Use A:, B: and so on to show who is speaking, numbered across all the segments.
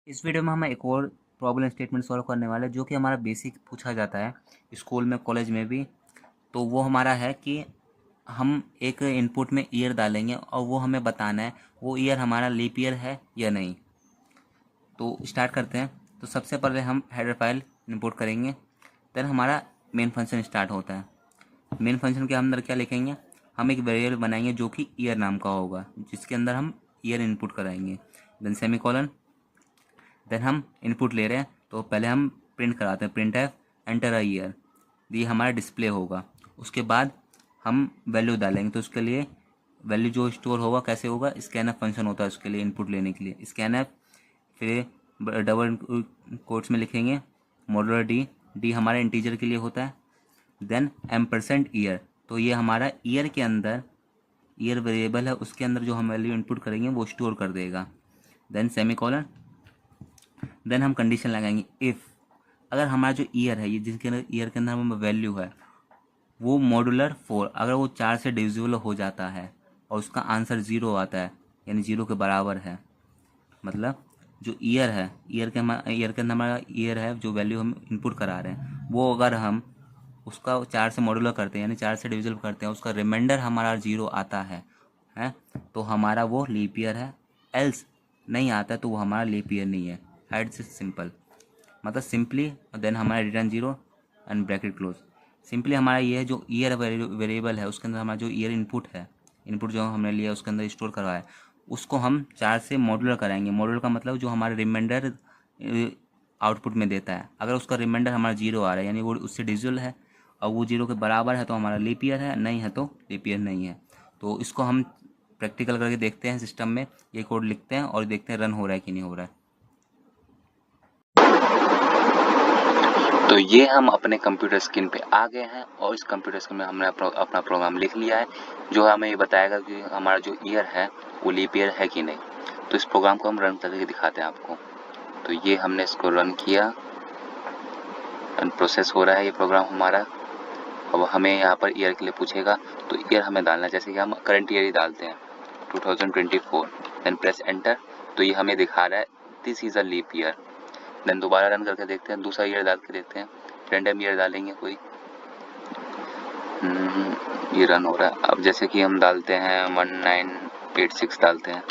A: इस वीडियो में हम एक और प्रॉब्लम स्टेटमेंट सॉल्व करने वाले हैं जो कि हमारा बेसिक पूछा जाता है स्कूल में कॉलेज में भी। तो वो हमारा है कि हम एक इनपुट में ईयर डालेंगे और वो हमें बताना है वो ईयर हमारा लीप ईयर है या नहीं। तो स्टार्ट करते हैं। तो सबसे पहले हम हेडर फाइल इंपोर्ट करेंगे, देन हमारा मेन फंक्शन स्टार्ट होता है। मेन फंक्शन के अंदर क्या लिखेंगे, हम एक वेरिएबल बनाएंगे जो कि ईयर नाम का होगा, जिसके अंदर हम ईयर इनपुट कराएंगे। देन सेमीकोलन, देन हम इनपुट ले रहे हैं तो पहले हम प्रिंट कराते हैं, print F enter a year, ये हमारा डिस्प्ले होगा। उसके बाद हम वैल्यू डालेंगे, तो उसके लिए वैल्यू जो स्टोर होगा कैसे होगा, स्कैन एफ फंक्शन होता है उसके लिए इनपुट लेने के लिए, स्कैन एफ। फिर डबल कोट्स में लिखेंगे मॉडुलर डी, डी हमारे इंटीजर के लिए होता है। देन एम% ईयर, तो ये हमारा ईयर के अंदर ईयर वेरिएबल है, उसके अंदर जो हम वैल्यू इनपुट करेंगे वो स्टोर कर देगा। देन सेमीकोलन, देन हम कंडीशन लगाएंगे इफ़ अगर हमारा जो ईयर है, ये जिसके अंदर ईयर के अंदर हमें वैल्यू है वो मॉडुलर 4, अगर वो 4 से डिविजिबल हो जाता है और उसका आंसर 0 आता है, यानी 0 के बराबर है, मतलब जो ईयर है, ईयर के अंदर हमारा ईयर है, जो वैल्यू हम इनपुट करा रहे हैं वो अगर हम उसका 4 से मॉडुलर करते हैं यानी 4 से डिविजिबल करते हैं, उसका रिमाइंडर हमारा 0 आता है तो हमारा वो लीप ईयर है। एल्स नहीं आता है तो वो हमारा लीप ईयर नहीं है। एड्स सिंपल, मतलब सिंपली, देन हमारा return 0 and bracket close. Simply हमारा ये है, जो ईयर वेरिएबल है उसके अंदर हमारा जो ईयर इनपुट है, इनपुट जो हमने लिया उसके अंदर स्टोर करवाया है, उसको हम 4 से मॉडुलर कराएंगे। मॉडुलर का मतलब जो हमारा रिमाइंडर आउटपुट में देता है, अगर उसका रिमाइंडर हमारा 0 आ रहा है यानी वो उससे डिविजिबल है और वो 0 के बराबर है तो हमारा लीप ईयर है, नहीं है तो लीप ईयर नहीं है। तो इसको हम प्रैक्टिकल करके देखते हैं, सिस्टम में ये कोड लिखते हैं और देखते हैं रन हो रहा है कि नहीं हो रहा है।
B: तो ये हम अपने कंप्यूटर स्क्रीन पे आ गए हैं और इस कंप्यूटर स्क्रीन में हमने अपना प्रोग्राम लिख लिया है जो हमें ये बताएगा कि हमारा जो ईयर है वो लीप ईयर है कि नहीं। तो इस प्रोग्राम को हम रन करके दिखाते हैं आपको। तो ये हमने इसको रन किया एंड प्रोसेस हो रहा है ये प्रोग्राम हमारा। अब हमें यहाँ पर ईयर के लिए पूछेगा तो ईयर हमें डालना है, जैसे कि हम करंट ईयर ही डालते हैं 2024, देन प्रेस एंटर। तो ये हमें दिखा रहा है this is a leap year. देन दोबारा रन करके देखते हैं, दूसरा ईयर डाल के देखते हैं, रैंडम ईयर डालेंगे कोई। ये रन हो रहा है। अब जैसे कि हम डालते हैं 1986 डालते हैं,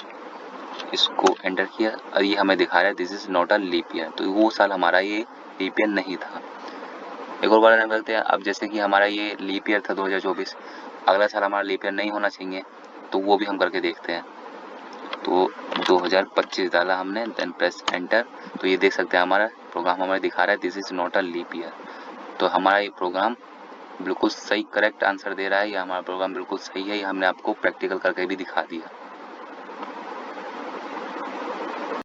B: इसको एंटर किया और ये हमें दिखा रहा है this is not a leap year, तो वो साल हमारा ये लीप ईयर नहीं था। एक और बार रन करते हैं। अब जैसे कि हमारा ये लीप ईयर था 2024, अगला साल हमारा लीप ईयर नहीं होना चाहिए, तो वो भी हम करके देखते हैं। तो 2025 डाला हमने, देन प्रेस एंटर। तो ये देख सकते हैं हमारा प्रोग्राम हमें दिखा रहा है this is not a leap year. तो हमारा ये प्रोग्राम बिल्कुल सही करेक्ट आंसर दे रहा है, या हमारा प्रोग्राम बिल्कुल सही है, ये हमने आपको प्रैक्टिकल करके भी दिखा दिया।